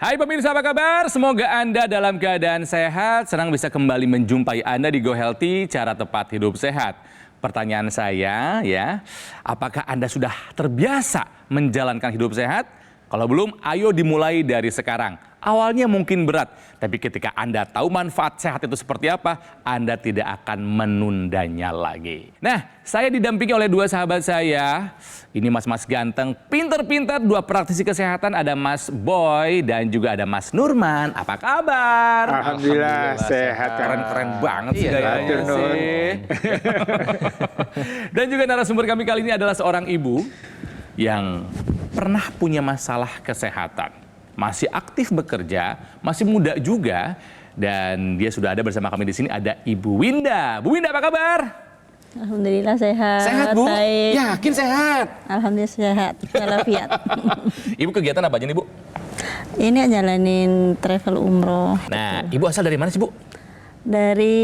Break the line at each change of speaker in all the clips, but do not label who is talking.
Hai pemirsa, apa kabar? Semoga Anda dalam keadaan sehat, senang bisa kembali menjumpai Anda di Go Healthy, cara tepat hidup sehat. Pertanyaan saya ya, apakah Anda sudah terbiasa menjalankan hidup sehat? Kalau belum, ayo dimulai dari sekarang. Awalnya mungkin berat, tapi ketika Anda tahu manfaat sehat itu seperti apa, Anda tidak akan menundanya lagi. Nah, saya didampingi oleh dua sahabat saya. Ini mas-mas ganteng, pinter-pinter, dua praktisi kesehatan. Ada Mas Boy dan juga ada Mas Nurman. Apa kabar?
Alhamdulillah sehat.
Keren-keren banget sih
Iya,
gayanya sih. Dan juga narasumber kami kali ini adalah seorang ibu yang pernah punya masalah kesehatan. Masih aktif bekerja, masih muda juga. Dan dia sudah ada bersama kami di sini, ada Ibu Winda. Bu Winda, apa kabar?
Alhamdulillah sehat.
Sehat, Bu?
Baik.
Yakin sehat?
Alhamdulillah sehat. Walafiat.
Ibu kegiatan apa aja nih, Bu?
Ini jalanin travel umroh.
Nah, Ibu asal dari mana sih, Bu?
Dari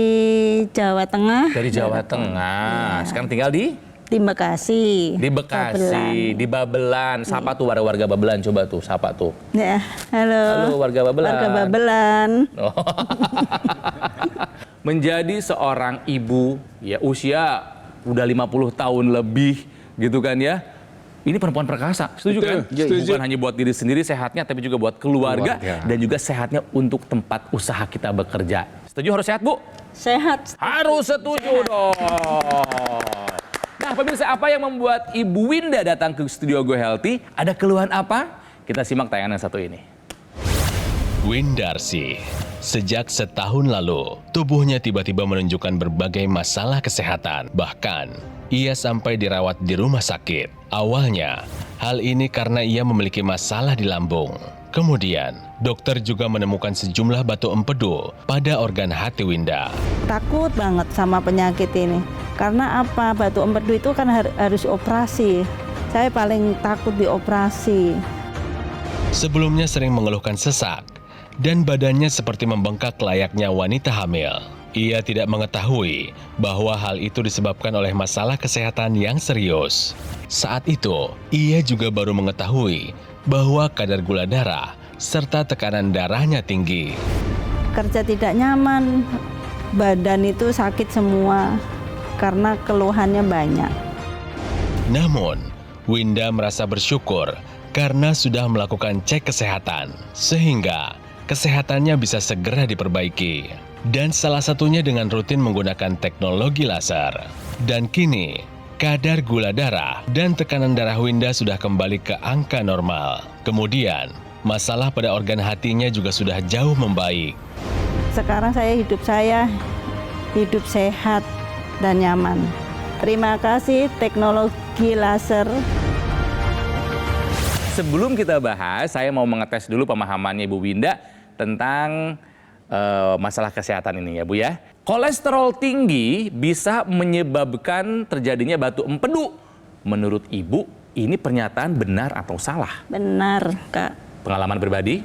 Jawa Tengah.
Dari Jawa Tengah. Sekarang tinggal di
Bekasi.
Bekasi, di Babelan. Sapa tuh warga Babelan, coba tuh, sapa tuh.
Ya, halo.
Halo warga Babelan.
Warga Babelan.
Oh. Menjadi seorang ibu, ya usia udah 50 tahun lebih gitu kan ya. Ini perempuan perkasa, setuju kan?
Setuju.
Bukan hanya buat diri sendiri sehatnya, tapi juga buat keluarga. Dan juga sehatnya untuk tempat usaha kita bekerja. Setuju harus sehat, Bu?
Sehat.
Harus setuju dong. Nah, pemirsa, apa yang membuat Ibu Winda datang ke studio Go Healthy? Ada keluhan apa? Kita simak tayangan yang satu ini.
Windarsi, sejak setahun lalu, tubuhnya tiba-tiba menunjukkan berbagai masalah kesehatan. Bahkan, ia sampai dirawat di rumah sakit. Awalnya, hal ini karena ia memiliki masalah di lambung. Kemudian, dokter juga menemukan sejumlah batu empedu pada organ hati Winda.
Takut banget sama penyakit ini. Karena apa? Batu empedu itu kan harus operasi. Saya paling takut dioperasi.
Sebelumnya sering mengeluhkan sesak, dan badannya seperti membengkak layaknya wanita hamil. Ia tidak mengetahui bahwa hal itu disebabkan oleh masalah kesehatan yang serius. Saat itu, ia juga baru mengetahui bahwa kadar gula darah serta tekanan darahnya tinggi.
Kerja tidak nyaman, badan itu sakit semua karena keluhannya banyak.
Namun, Winda merasa bersyukur karena sudah melakukan cek kesehatan, sehingga kesehatannya bisa segera diperbaiki. Dan salah satunya dengan rutin menggunakan teknologi laser. Dan kini, kadar gula darah dan tekanan darah Winda sudah kembali ke angka normal. Kemudian, masalah pada organ hatinya juga sudah jauh membaik.
Sekarang saya hidup sehat dan nyaman. Terima kasih teknologi laser.
Sebelum kita bahas, saya mau mengetes dulu pemahamannya Ibu Winda tentang masalah kesehatan ini ya Bu ya. Kolesterol tinggi bisa menyebabkan terjadinya batu empedu. Menurut Ibu, ini pernyataan benar atau salah?
Benar, Kak.
Pengalaman pribadi?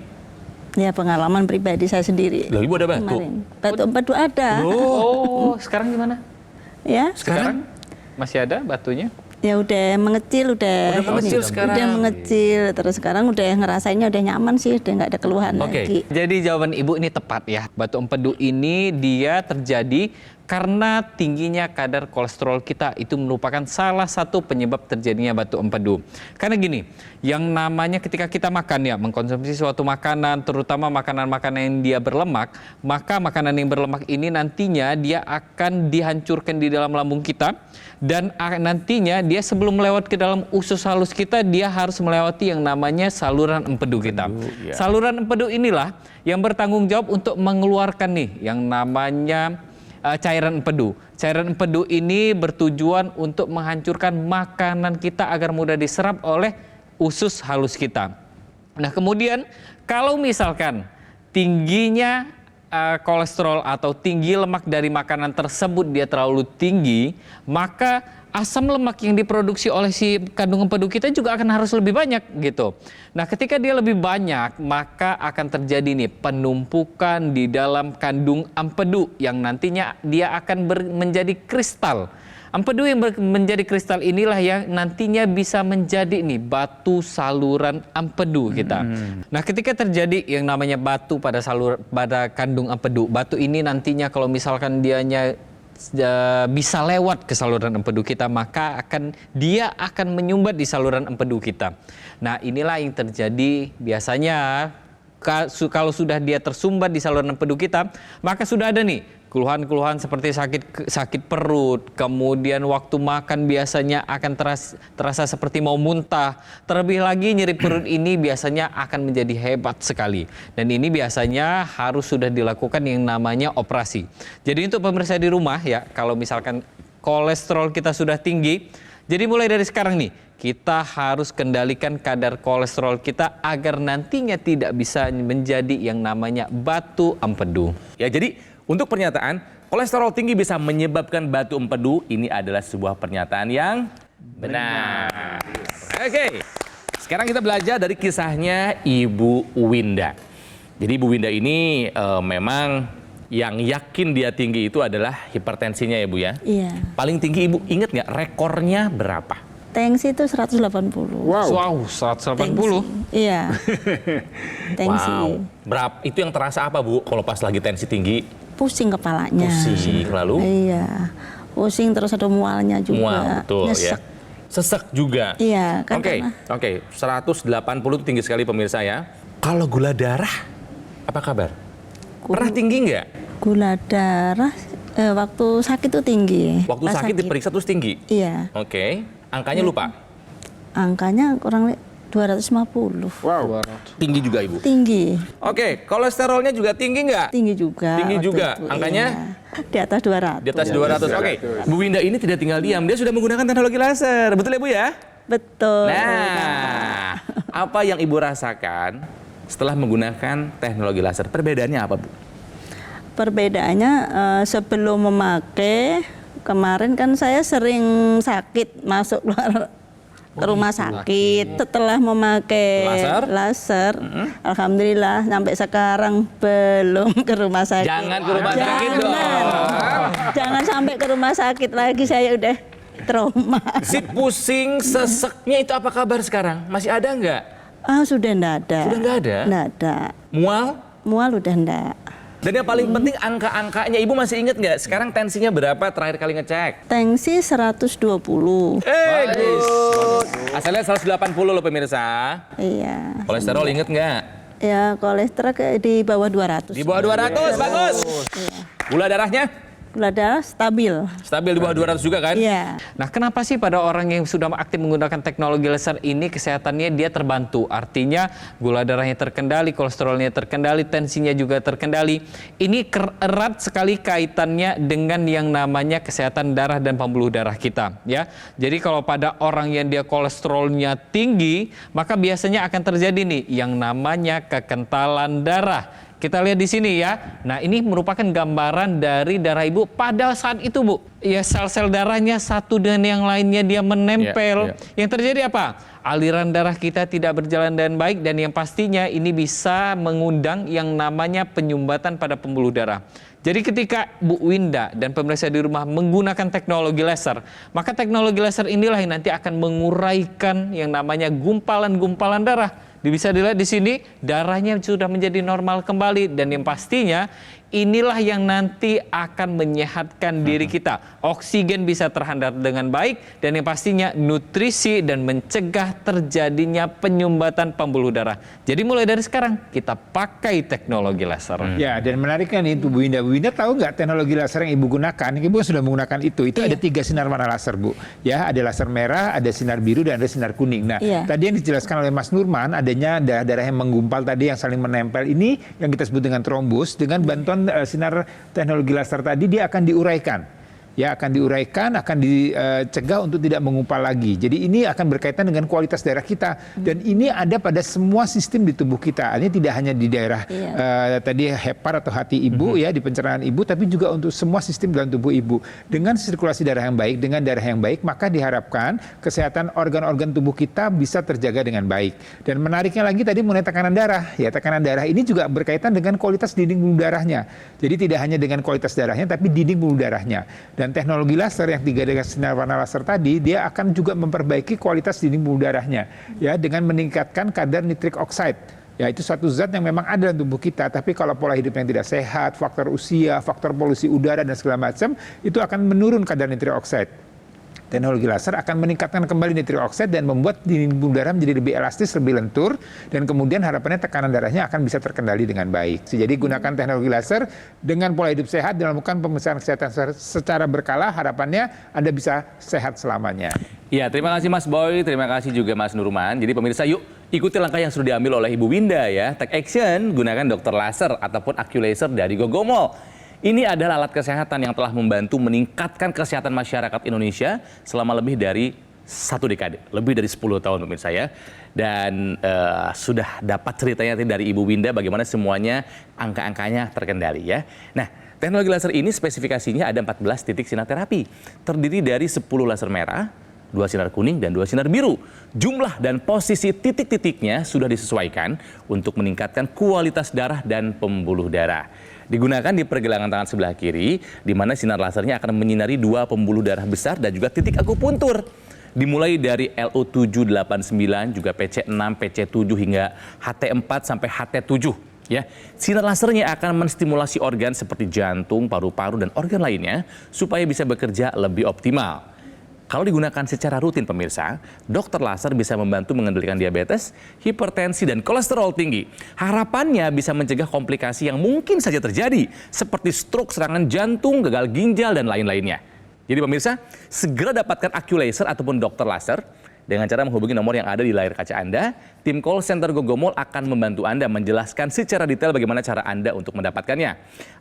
Ya, pengalaman pribadi saya sendiri.
Loh, Ibu ada batu?
Kemarin. Batu empedu ada.
Oh, sekarang gimana?
Ya,
Sekarang masih ada batunya?
ya udah mengecil,
Udah mengecil sekarang.
Udah mengecil, terus sekarang udah ngerasainnya udah nyaman sih, udah nggak ada keluhan
Oke.
lagi.
Jadi jawaban Ibu ini tepat ya. Batu empedu ini dia terjadi karena tingginya kadar kolesterol kita, itu merupakan salah satu penyebab terjadinya batu empedu. Karena gini, yang namanya ketika kita makan ya, mengkonsumsi suatu makanan, terutama makanan-makanan yang dia berlemak, maka makanan yang berlemak ini nantinya dia akan dihancurkan di dalam lambung kita, dan nantinya dia sebelum melewat ke dalam usus halus kita, dia harus melewati yang namanya saluran empedu kita.
Ya.
Saluran empedu inilah yang bertanggung jawab untuk mengeluarkan nih yang namanya cairan empedu. Cairan empedu ini bertujuan untuk menghancurkan makanan kita agar mudah diserap oleh usus halus kita. Nah, kemudian kalau misalkan tingginya kolesterol atau tinggi lemak dari makanan tersebut dia terlalu tinggi, maka asam lemak yang diproduksi oleh si kandung empedu kita juga akan harus lebih banyak gitu. Nah, ketika dia lebih banyak, maka akan terjadi nih penumpukan di dalam kandung empedu yang nantinya dia akan menjadi kristal Empedu yang menjadi kristal inilah yang nantinya bisa menjadi nih batu saluran empedu kita. Nah, ketika terjadi yang namanya batu pada kandung empedu, batu ini nantinya kalau misalkan dianya bisa lewat ke saluran empedu kita, maka dia akan menyumbat di saluran empedu kita. Nah, inilah yang terjadi biasanya kalau sudah dia tersumbat di saluran empedu kita, maka sudah ada nih keluhan-keluhan seperti sakit perut, kemudian waktu makan biasanya akan terasa seperti mau muntah. Terlebih lagi nyeri perut ini biasanya akan menjadi hebat sekali. Dan ini biasanya harus sudah dilakukan yang namanya operasi. Jadi untuk pemirsa di rumah ya, kalau misalkan kolesterol kita sudah tinggi, jadi mulai dari sekarang nih, kita harus kendalikan kadar kolesterol kita agar nantinya tidak bisa menjadi yang namanya batu empedu.
Ya, jadi untuk pernyataan kolesterol tinggi bisa menyebabkan batu empedu, ini adalah sebuah pernyataan yang benar. Oke, sekarang kita belajar dari kisahnya Ibu Winda. Jadi Ibu Winda ini memang yang yakin dia tinggi itu adalah hipertensinya ya Bu ya?
Iya.
Paling tinggi Ibu inget nggak rekornya berapa?
Tensi itu 180.
Wow, 180.
Iya. Tensi.
Wow. Berapa? Itu yang terasa apa Bu kalau pas lagi tensi tinggi?
Pusing kepalanya.
Pusing lalu?
Iya. Pusing terus ada mualnya juga.
Mual, betul
Nyesek.
ya. Sesek juga.
Iya, kan
Oke,
karena-
180 itu tinggi sekali pemirsa ya. Kalau gula darah, apa kabar? Pernah tinggi nggak?
Gula darah waktu sakit itu tinggi.
Waktu
Pas
sakit diperiksa terus tinggi?
Iya.
Oke, angkanya lupa?
Angkanya kurang 250.
Wow.
Tinggi juga Ibu?
Tinggi.
Oke, kolesterolnya juga tinggi nggak?
Tinggi juga.
Tinggi
waktu
juga.
itu,
Angkanya?
iya. Di atas 200.
Di atas 200. Oke, Bu Winda ini tidak tinggal diam, dia sudah menggunakan teknologi laser. Betul ya Bu ya?
Betul.
Nah, apa yang Ibu rasakan setelah menggunakan teknologi laser? Perbedaannya apa Bu?
Perbedaannya sebelum memakai, kemarin kan saya sering sakit masuk keluar ke rumah sakit. Setelah memakai laser, alhamdulillah sampai sekarang belum ke rumah sakit.
Jangan ke rumah sakit dong.
Jangan sampai ke rumah sakit lagi, saya udah trauma.
Si pusing, seseknya itu apa kabar sekarang? Masih ada nggak?
Sudah enggak ada.
Sudah nggak ada?
Enggak ada.
Mual?
Mual udah enggak.
Dan yang paling penting angka-angkanya, Ibu masih ingat nggak? Sekarang tensinya berapa terakhir kali ngecek?
Tensi 120.
Good. Asalnya 180 loh pemirsa.
Iya.
Kolesterol inget nggak?
Ya, kolesterol di bawah 200.
Di bawah 200, bagus. Gula darahnya?
Gula darah stabil.
Stabil di bawah 200 juga kan?
Iya.
Nah, kenapa sih pada orang yang sudah aktif menggunakan teknologi laser ini kesehatannya dia terbantu? Artinya gula darahnya terkendali, kolesterolnya terkendali, tensinya juga terkendali. Ini erat sekali kaitannya dengan yang namanya kesehatan darah dan pembuluh darah kita, ya. Jadi kalau pada orang yang dia kolesterolnya tinggi, maka biasanya akan terjadi nih yang namanya kekentalan darah. Kita lihat di sini ya. Nah, ini merupakan gambaran dari darah Ibu pada saat itu, Bu. Ya, sel-sel darahnya satu dengan yang lainnya dia menempel. Yang terjadi apa? Aliran darah kita tidak berjalan dengan baik dan yang pastinya ini bisa mengundang yang namanya penyumbatan pada pembuluh darah. Jadi ketika Bu Winda dan pemirsa di rumah menggunakan teknologi laser, maka teknologi laser inilah yang nanti akan menguraikan yang namanya gumpalan-gumpalan darah. Bisa dilihat di sini darahnya sudah menjadi normal kembali dan yang pastinya inilah yang nanti akan menyehatkan diri kita. Oksigen bisa terhandap dengan baik dan yang pastinya nutrisi dan mencegah terjadinya penyumbatan pembuluh darah. Jadi mulai dari sekarang kita pakai teknologi laser.
Ya, dan menariknya nih Bu Winda. Bu Winda tahu nggak teknologi laser yang Ibu gunakan? Ibu sudah menggunakan itu. Itu ada 3 sinar warna laser, Bu. Ya, ada laser merah, ada sinar biru, dan ada sinar kuning. Nah, tadi yang dijelaskan oleh Mas Nurman, adanya darah-darah yang menggumpal tadi yang saling menempel ini yang kita sebut dengan trombus. Dengan bantuan sinar teknologi laser tadi dia akan diuraikan. Ya, akan diuraikan, akan dicegah untuk tidak mengumpal lagi. Jadi ini akan berkaitan dengan kualitas darah kita dan ini ada pada semua sistem di tubuh kita. Ini tidak hanya di daerah tadi hepar atau hati Ibu ya, di pencernaan Ibu, tapi juga untuk semua sistem dalam tubuh Ibu. Dengan sirkulasi darah yang baik, dengan darah yang baik, maka diharapkan kesehatan organ-organ tubuh kita bisa terjaga dengan baik. Dan menariknya lagi tadi mengenai tekanan darah. Ya, tekanan darah ini juga berkaitan dengan kualitas dinding pembuluh darahnya. Jadi tidak hanya dengan kualitas darahnya, tapi dinding pembuluh darahnya. Dan Dan teknologi laser yang 3 sinar warna laser tadi, dia akan juga memperbaiki kualitas dinding pembuluh darahnya, ya, dengan meningkatkan kadar nitric oxide. Ya, itu suatu zat yang memang ada dalam tubuh kita, tapi kalau pola hidup yang tidak sehat, faktor usia, faktor polusi udara dan segala macam, itu akan menurun kadar nitric oxide. Teknologi laser akan meningkatkan kembali nitric oxide dan membuat dinding pembuluh darah menjadi lebih elastis, lebih lentur, dan kemudian harapannya tekanan darahnya akan bisa terkendali dengan baik. Jadi gunakan teknologi laser dengan pola hidup sehat dan melakukan pemeriksaan kesehatan secara berkala, harapannya Anda bisa sehat selamanya.
Ya, terima kasih Mas Boy, terima kasih juga Mas Nurman. Jadi pemirsa, yuk ikuti langkah yang sudah diambil oleh Ibu Winda ya. Take action, gunakan dokter laser ataupun AccuLaser dari Gogomol. Ini adalah alat kesehatan yang telah membantu meningkatkan kesehatan masyarakat Indonesia selama lebih dari 1 dekade, lebih dari 10 tahun pemirsa ya. Dan sudah dapat ceritanya dari Ibu Winda bagaimana semuanya angka-angkanya terkendali ya. Nah, teknologi laser ini spesifikasinya ada 14 titik sinar terapi. Terdiri dari 10 laser merah, 2 sinar kuning, dan 2 sinar biru. Jumlah dan posisi titik-titiknya sudah disesuaikan untuk meningkatkan kualitas darah dan pembuluh darah. Digunakan di pergelangan tangan sebelah kiri, di mana sinar lasernya akan menyinari 2 pembuluh darah besar dan juga titik akupuntur. Dimulai dari LO789, juga PC6, PC7 hingga HT4 sampai HT7. Ya, sinar lasernya akan menstimulasi organ seperti jantung, paru-paru, dan organ lainnya supaya bisa bekerja lebih optimal. Kalau digunakan secara rutin pemirsa, dokter laser bisa membantu mengendalikan diabetes, hipertensi, dan kolesterol tinggi. Harapannya bisa mencegah komplikasi yang mungkin saja terjadi, seperti stroke, serangan jantung, gagal ginjal, dan lain-lainnya. Jadi pemirsa, segera dapatkan AccuLaser ataupun dokter laser dengan cara menghubungi nomor yang ada di layar kaca Anda. Tim call center Gogomol akan membantu Anda menjelaskan secara detail bagaimana cara Anda untuk mendapatkannya.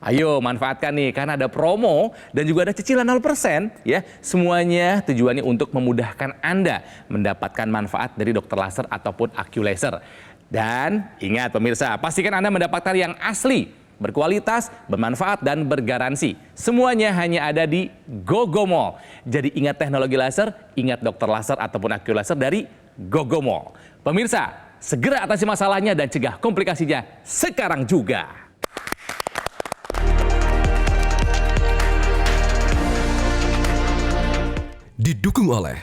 Ayo manfaatkan nih, karena ada promo dan juga ada cicilan 0% ya. Semuanya tujuannya untuk memudahkan Anda mendapatkan manfaat dari dokter laser ataupun AccuLaser. Dan ingat pemirsa, pastikan Anda mendapatkan yang asli, berkualitas, bermanfaat, dan bergaransi. Semuanya hanya ada di Gogomol. Jadi ingat teknologi laser, ingat dokter laser ataupun AccuLaser dari Gogomol. Pemirsa, segera atasi masalahnya dan cegah komplikasinya sekarang juga.
Didukung oleh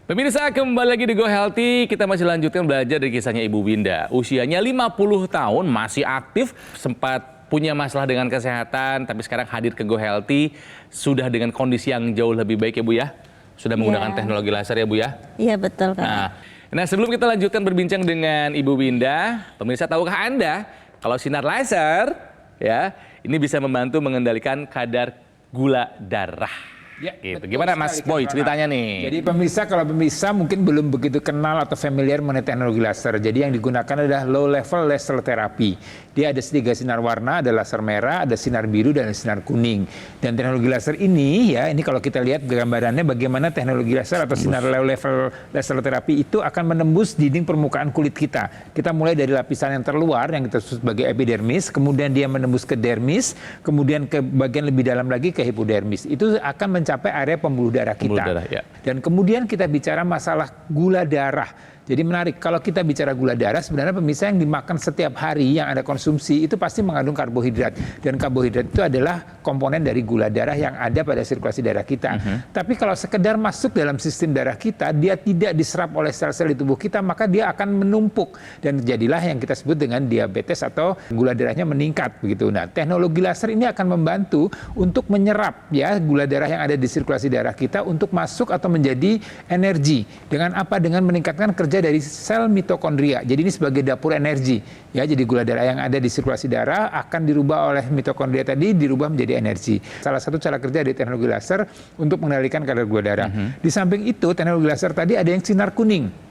Pemirsa, kembali lagi di Go Healthy. Kita masih lanjutkan belajar dari kisahnya Ibu Winda. Usianya 50 tahun, masih aktif, sempat punya masalah dengan kesehatan, tapi sekarang hadir ke Go Healthy sudah dengan kondisi yang jauh lebih baik ya Bu ya? Sudah menggunakan teknologi laser ya Bu ya?
Iya betul Kak.
Nah, sebelum kita lanjutkan berbincang dengan Ibu Winda, pemirsa tahukah Anda kalau sinar laser ya, ini bisa membantu mengendalikan kadar gula darah.
Ya,
gitu. Gimana Mas Boy ceritanya nih?
Jadi pemirsa, kalau pemirsa mungkin belum begitu kenal atau familiar mengenai teknologi laser. Jadi yang digunakan adalah low level laser therapy. Dia ada 3 sinar warna, ada laser merah, ada sinar biru, dan ada sinar kuning. Dan teknologi laser ini ya, ini kalau kita lihat gambarannya bagaimana teknologi laser atau sinar low level laser therapy itu akan menembus dinding permukaan kulit kita. Kita mulai dari lapisan yang terluar yang kita sebut sebagai epidermis, kemudian dia menembus ke dermis, kemudian ke bagian lebih dalam lagi ke hipodermis. Itu akan mencapai area pembuluh darah kita.
Pembuluh darah, ya.
Dan kemudian kita bicara masalah gula darah. Jadi menarik, kalau kita bicara gula darah, sebenarnya pemirsa yang dimakan setiap hari, yang ada konsumsi, itu pasti mengandung karbohidrat. Dan karbohidrat itu adalah komponen dari gula darah yang ada pada sirkulasi darah kita. Tapi kalau sekedar masuk dalam sistem darah kita, dia tidak diserap oleh sel-sel di tubuh kita, maka dia akan menumpuk. Dan jadilah yang kita sebut dengan diabetes atau gula darahnya meningkat. Begitu. Nah, teknologi laser ini akan membantu untuk menyerap ya gula darah yang ada di sirkulasi darah kita untuk masuk atau menjadi energi. Dengan apa? Dengan meningkatkan kerja dari sel mitokondria. Jadi ini sebagai dapur energi. Ya, jadi gula darah yang ada di sirkulasi darah akan dirubah oleh mitokondria tadi, dirubah menjadi energi. Salah satu cara kerja dari teknologi laser untuk mengendalikan kadar gula darah. Di samping itu, teknologi laser tadi ada yang sinar kuning.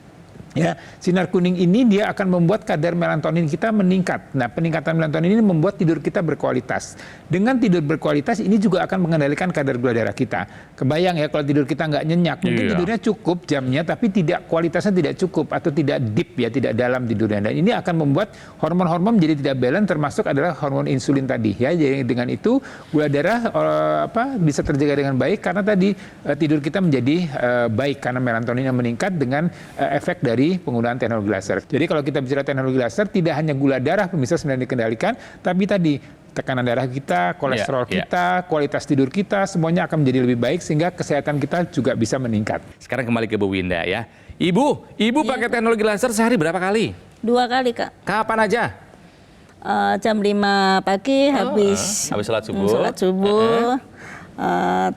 Ya, sinar kuning ini dia akan membuat kadar melatonin kita meningkat. Nah, peningkatan melatonin ini membuat tidur kita berkualitas. Dengan tidur berkualitas ini juga akan mengendalikan kadar gula darah kita. Kebayang ya kalau tidur kita nggak nyenyak, mungkin tidurnya cukup jamnya, tapi kualitasnya tidak cukup atau tidak deep ya, tidak dalam tidurnya. Dan ini akan membuat hormon-hormon menjadi tidak balance, termasuk adalah hormon insulin tadi. Ya, jadi dengan itu gula darah bisa terjaga dengan baik karena tadi tidur kita menjadi baik karena melatoninnya meningkat dengan efek dari dari penggunaan teknologi laser. Jadi kalau kita bicara teknologi laser, tidak hanya gula darah pemirsa sebenarnya dikendalikan, tapi tadi tekanan darah kita, kolesterol kita, kualitas tidur kita, semuanya akan menjadi lebih baik sehingga kesehatan kita juga bisa meningkat.
Sekarang kembali ke Bu Winda ya. Ibu pakai teknologi laser sehari berapa kali?
2 kali, Kak.
Kapan aja?
Jam 5 pagi habis
Habis sholat subuh.
sholat subuh.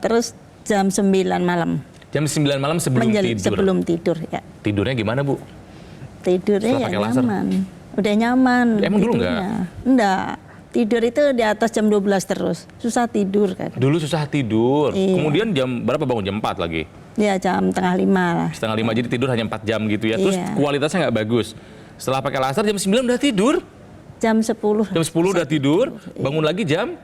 Terus jam 9 malam.
Jam 9 malam sebelum tidur.
Sebelum tidur ya.
Tidurnya gimana, Bu?
Tidurnya
Setelah
ya
pakai laser?
nyaman. Udah nyaman.
Emang dulu
tidurnya. Enggak. Tidur itu di atas jam 12 terus. Susah tidur kan.
Dulu susah tidur.
Iya.
Kemudian jam berapa bangun? Jam 4 lagi.
Ya jam 4:30 lah.
Setengah 5, jadi tidur hanya 4 jam gitu ya. Terus
Iya.
kualitasnya nggak bagus. Setelah pakai laser jam 9 udah tidur.
Jam 10.
Jam 10 udah tidur. Bangun lagi jam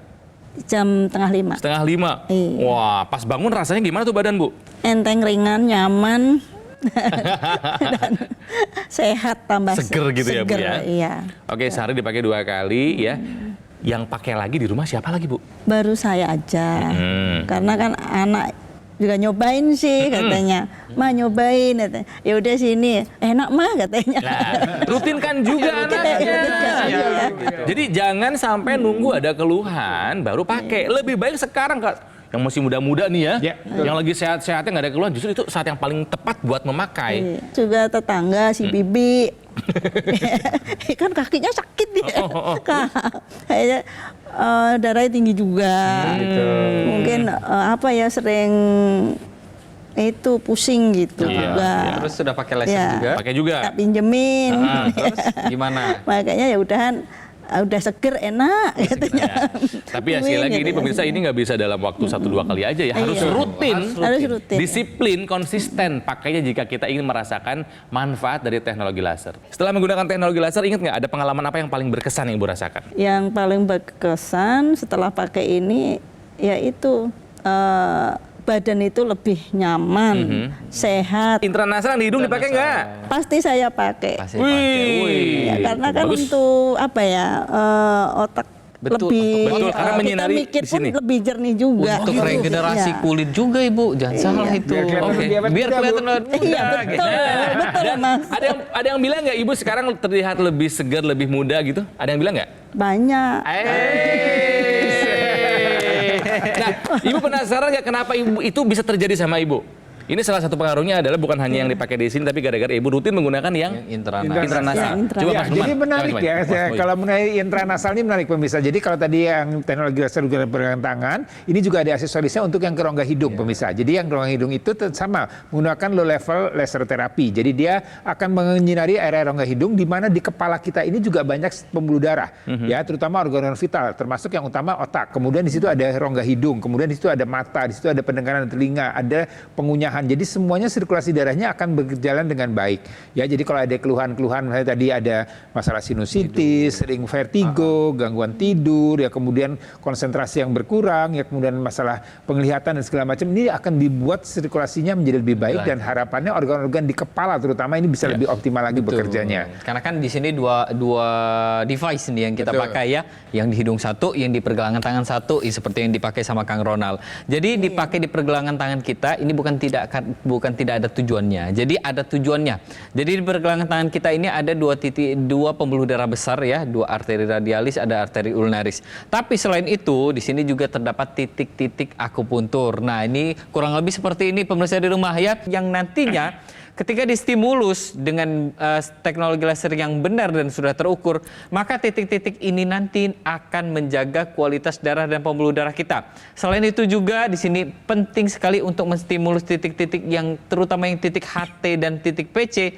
Jam 4:30.
setengah 5.
Iya.
Wah, pas bangun rasanya gimana tuh badan, Bu?
Enteng, ringan, nyaman. Dan sehat tambah
Seger gitu ya, Bu,
seger,
ya?
Iya.
Oke, sehari dipakai 2 kali ya. Yang pakai lagi di rumah siapa lagi, Bu?
Baru saya aja. Karena kan anak juga nyobain sih katanya. "Ma, nyobain," katanya. "Ya udah sini." "Enak, Ma," katanya.
Nah, rutinkan juga anaknya.
Iya.
Jadi jangan sampai nunggu ada keluhan baru pakai. Lebih baik sekarang, Kak. Yang masih muda-muda nih ya,
Ya, betul.
yang lagi sehat-sehatnya nggak ada keluhan, justru itu saat yang paling tepat buat memakai.
Iya. Juga tetangga si Bibi. Kan kakinya sakit dia. Kak, kayaknya darahnya tinggi juga. Mungkin apa ya, sering itu pusing gitu
Iya,
juga.
Terus sudah pakai laser
Ya.
juga.
Pakai juga.
Tak pinjemin.
Terus gimana?
Makanya ya udahan, udah seger, enak katanya.
Tapi ya sekali lagi ini pemirsa, ini nggak bisa dalam waktu 1-2 kali aja ya. Harus
Iya.
rutin.
Harus rutin.
Disiplin, konsisten pakainya jika kita ingin merasakan manfaat dari teknologi laser. Setelah menggunakan teknologi laser, ingat nggak ada pengalaman apa yang paling berkesan yang Ibu rasakan?
Yang paling berkesan setelah pakai ini yaitu badan itu lebih nyaman, sehat.
Intranasal di hidung dipakai nggak?
Pasti saya pakai.
Pasti pakai. Wih.
Ya, karena kan
Bagus.
untuk apa ya, otak
Betul,
lebih
betul, karena
kita
menyinari
mikir
di
pun
sini.
lebih jernih juga.
Untuk
gitu.
regenerasi
Ya.
kulit juga, Ibu. Jangan salah itu.
Biar kelihatan
Oke.
lebih awet
Biar
muda,
kelihatan
Bu.
awet muda.
Iya, betul. Betul,
Dan
Mas.
ada yang bilang nggak Ibu sekarang terlihat lebih segar, lebih muda gitu? Ada yang bilang nggak?
Banyak.
Nah, Ibu penasaran nggak kenapa Ibu itu bisa terjadi sama Ibu? Ini salah satu pengaruhnya adalah bukan hanya yang dipakai di sini, tapi gara-gara Ibu rutin menggunakan yang
Intranasal.
intranasal.
Ya, intranasal.
Coba
Ya,
Mas Numan.
jadi menarik
Coba,
ya.
Mas Boy.
Kalau mengenai intranasal ini menarik pemirsa. Jadi kalau tadi yang teknologi laser juga berpegangan tangan, ini juga ada aksesorisnya untuk yang ke rongga hidung pemirsa. Jadi yang ke rongga hidung itu sama menggunakan low level laser terapi. Jadi dia akan menyinari area rongga hidung di mana di kepala kita ini juga banyak pembuluh darah, ya, terutama organ-organ vital, termasuk yang utama otak. Kemudian di situ ada rongga hidung, kemudian di situ ada mata, di situ ada pendengaran dan telinga, ada pengunyahan. Jadi semuanya sirkulasi darahnya akan berjalan dengan baik. Ya, jadi kalau ada keluhan-keluhan, misalnya tadi ada masalah sinusitis, sering vertigo, gangguan tidur, ya kemudian konsentrasi yang berkurang, ya kemudian masalah penglihatan dan segala macam, ini akan dibuat sirkulasinya menjadi lebih baik dan harapannya organ-organ di kepala terutama ini bisa lebih optimal lagi bekerjanya.
Karena kan di sini dua device nih yang kita
Betul.
pakai ya, yang di hidung satu, yang di pergelangan tangan satu, seperti yang dipakai sama Kang Ronald. Jadi dipakai di pergelangan tangan kita ini bukan tidak ada tujuannya. Jadi ada tujuannya. Jadi di pergelangan tangan kita ini ada dua pembuluh darah besar ya, 2 arteri radialis, ada arteri ulnaris. Tapi selain itu di sini juga terdapat titik-titik akupuntur. Nah, ini kurang lebih seperti ini pemirsa di rumah ya, yang nantinya ketika distimulus dengan teknologi laser yang benar dan sudah terukur, maka titik-titik ini nanti akan menjaga kualitas darah dan pembuluh darah kita. Selain itu juga di sini penting sekali untuk menstimulus titik-titik yang terutama yang titik HT dan titik PC.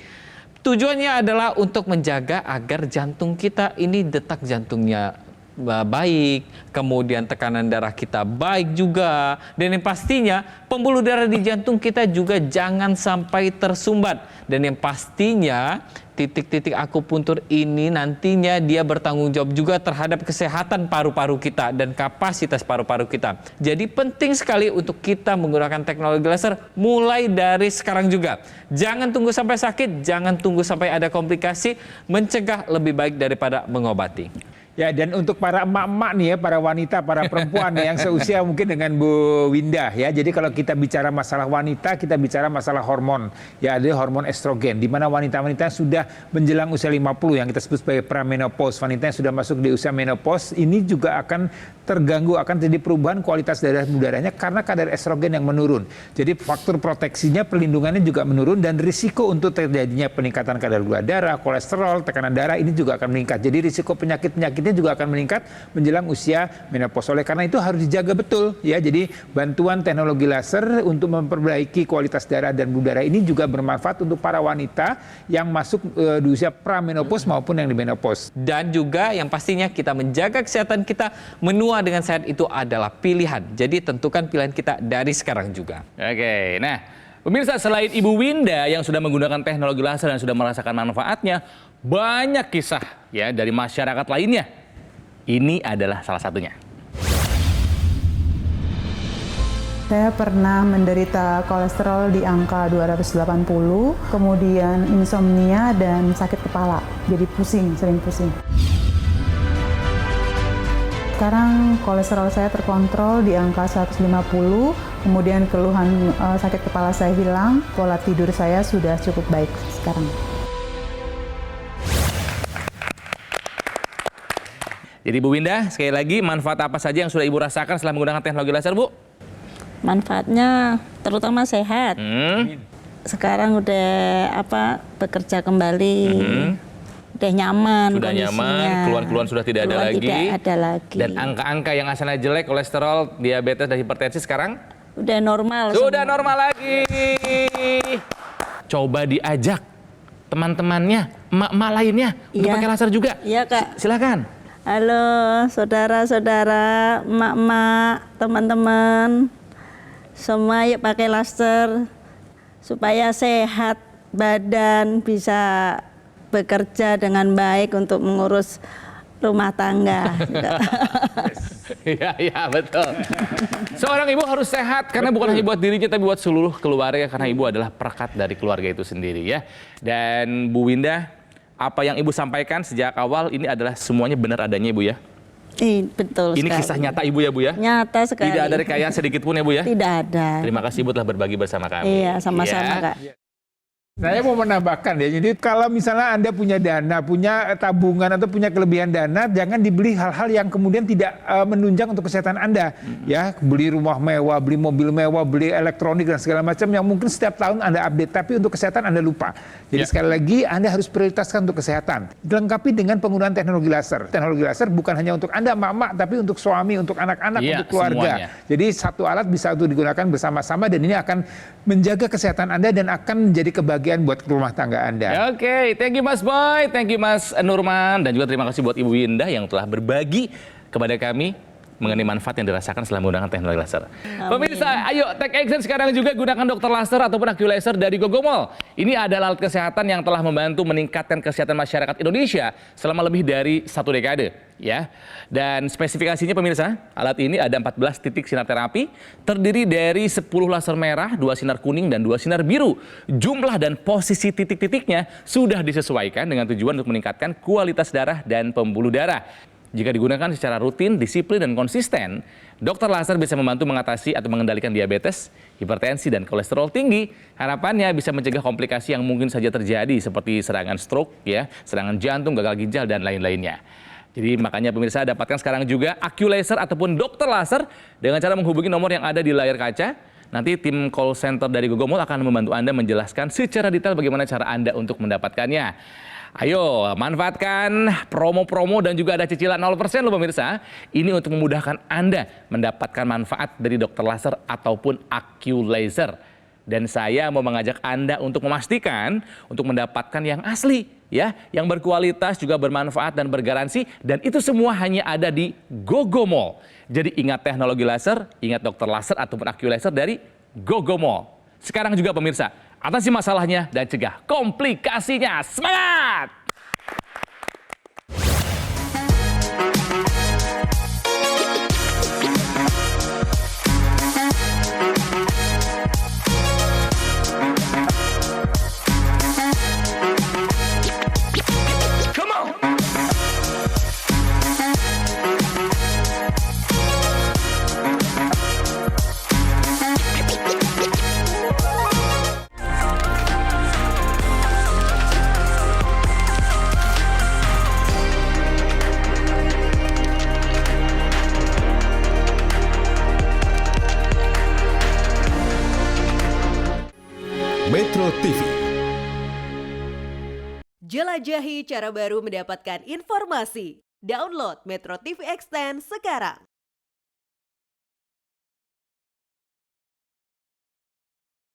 Tujuannya adalah untuk menjaga agar jantung kita ini detak jantungnya baik, kemudian tekanan darah kita baik juga, dan yang pastinya pembuluh darah di jantung kita juga jangan sampai tersumbat. Dan yang pastinya titik-titik akupuntur ini nantinya dia bertanggung jawab juga terhadap kesehatan paru-paru kita dan kapasitas paru-paru kita. Jadi penting sekali untuk kita menggunakan teknologi laser mulai dari sekarang juga. Jangan tunggu sampai sakit, jangan tunggu sampai ada komplikasi, mencegah lebih baik daripada mengobati.
Ya, dan untuk para emak-emak nih ya, para wanita, para perempuan nih, yang seusia mungkin dengan Bu Winda ya. Jadi kalau kita bicara masalah wanita, kita bicara masalah hormon. Ya, ada hormon estrogen, di mana wanita-wanita sudah menjelang usia 50 yang kita sebut sebagai pramenopause, wanita yang sudah masuk di usia menopause, ini juga akan terganggu, akan terjadi perubahan kualitas darah udaranya karena kadar estrogen yang menurun. Jadi faktor proteksinya, perlindungannya juga menurun, dan risiko untuk terjadinya peningkatan kadar gula darah, kolesterol, tekanan darah ini juga akan meningkat. Jadi risiko penyakit-penyakitnya juga akan meningkat menjelang usia menopause. Oleh karena itu harus dijaga betul ya. Jadi bantuan teknologi laser untuk memperbaiki kualitas darah dan udara ini juga bermanfaat untuk para wanita yang masuk di usia pramenopause maupun yang di menopause.
Dan juga yang pastinya kita menjaga kesehatan kita, menua dengan sehat itu adalah pilihan. Jadi tentukan pilihan kita dari sekarang juga.
Oke, nah pemirsa, selain Ibu Winda yang sudah menggunakan teknologi laser dan sudah merasakan manfaatnya, banyak kisah ya dari masyarakat lainnya. Ini adalah salah satunya.
Saya pernah menderita kolesterol di angka 280, kemudian insomnia dan sakit kepala. Jadi pusing, sering pusing. Sekarang kolesterol saya terkontrol di angka 150, kemudian keluhan sakit kepala saya hilang, pola tidur saya sudah cukup baik sekarang.
Jadi Bu Winda, sekali lagi manfaat apa saja yang sudah Ibu rasakan setelah menggunakan teknologi laser, Bu?
Manfaatnya terutama sehat. Sekarang udah bekerja kembali. Udah nyaman
Sudah
kondisinya.
nyaman, keluhan-keluhan sudah tidak ada lagi.
Tidak ada lagi.
Dan angka-angka yang asalnya jelek, kolesterol, diabetes, dan hipertensi sekarang
udah normal.
sudah
semua.
normal lagi. Coba diajak teman-temannya, emak-emak lainnya untuk
Iya.
pakai laser juga.
Iya, Kak.
Silakan.
Halo saudara-saudara, emak-emak, teman-teman, semua yuk pakai laser supaya sehat badan, bisa bekerja dengan baik untuk mengurus rumah tangga.
Iya, betul. Seorang ibu harus sehat karena bukan hanya buat dirinya tapi buat seluruh keluarga, karena ibu adalah perekat dari keluarga itu sendiri ya. Dan Bu Winda, apa yang Ibu sampaikan sejak awal ini adalah semuanya benar adanya, Ibu ya?
Betul
Ini
sekali.
kisah nyata Ibu ya, Bu ya?
Nyata sekali.
Tidak ada rekayasa sedikit pun ya, Bu ya?
Tidak ada.
Terima kasih Ibu telah berbagi bersama kami.
Iya, sama-sama,
Ya.
Kak.
Saya mau menambahkan ya, jadi kalau misalnya Anda punya dana, punya tabungan atau punya kelebihan dana, jangan dibeli hal-hal yang kemudian tidak menunjang untuk kesehatan Anda. Ya, beli rumah mewah, beli mobil mewah, beli elektronik dan segala macam yang mungkin setiap tahun Anda update, tapi untuk kesehatan Anda lupa. Jadi sekali lagi Anda harus prioritaskan untuk kesehatan. Dilengkapi dengan penggunaan teknologi laser. Teknologi laser bukan hanya untuk Anda, emak-emak, tapi untuk suami, untuk anak-anak,
Iya,
untuk keluarga.
semuanya.
Jadi satu alat bisa untuk digunakan bersama-sama dan ini akan menjaga kesehatan Anda dan akan menjadi kebahagiaan buat rumah tangga Anda.
Oke, thank you Mas Boy, thank you Mas Nurman, dan juga terima kasih buat Ibu Winda yang telah berbagi kepada kami mengenai manfaat yang dirasakan setelah menggunakan teknologi laser. Pemirsa, ayo take action sekarang juga, gunakan dokter laser ataupun AccuLaser dari Gogomall. Ini adalah alat kesehatan yang telah membantu meningkatkan kesehatan masyarakat Indonesia selama lebih dari 1 dekade. Ya, dan spesifikasinya pemirsa, alat ini ada 14 titik sinar terapi, terdiri dari 10 laser merah, 2 sinar kuning, dan 2 sinar biru. Jumlah dan posisi titik-titiknya sudah disesuaikan dengan tujuan untuk meningkatkan kualitas darah dan pembuluh darah. Jika digunakan secara rutin, disiplin, dan konsisten, dokter laser bisa membantu mengatasi atau mengendalikan diabetes, hipertensi, dan kolesterol tinggi. Harapannya bisa mencegah komplikasi yang mungkin saja terjadi seperti serangan stroke, ya, serangan jantung, gagal ginjal, dan lain-lainnya. Jadi makanya pemirsa dapatkan sekarang juga AccuLaser ataupun dokter laser dengan cara menghubungi nomor yang ada di layar kaca. Nanti tim call center dari Gogomall akan membantu Anda menjelaskan secara detail bagaimana cara Anda untuk mendapatkannya. Ayo, manfaatkan promo-promo dan juga ada cicilan 0% loh pemirsa. Ini untuk memudahkan Anda mendapatkan manfaat dari dokter laser ataupun AccuLaser. Dan saya mau mengajak Anda untuk memastikan untuk mendapatkan yang asli, ya, yang berkualitas, juga bermanfaat dan bergaransi, dan itu semua hanya ada di Gogomall. Jadi ingat teknologi laser, ingat dokter laser ataupun AccuLaser dari Gogomall. Sekarang juga pemirsa, atasi masalahnya dan cegah komplikasinya. Semangat!
Metro TV.
Jelajahi cara baru mendapatkan informasi. Download Metro TV Extend sekarang.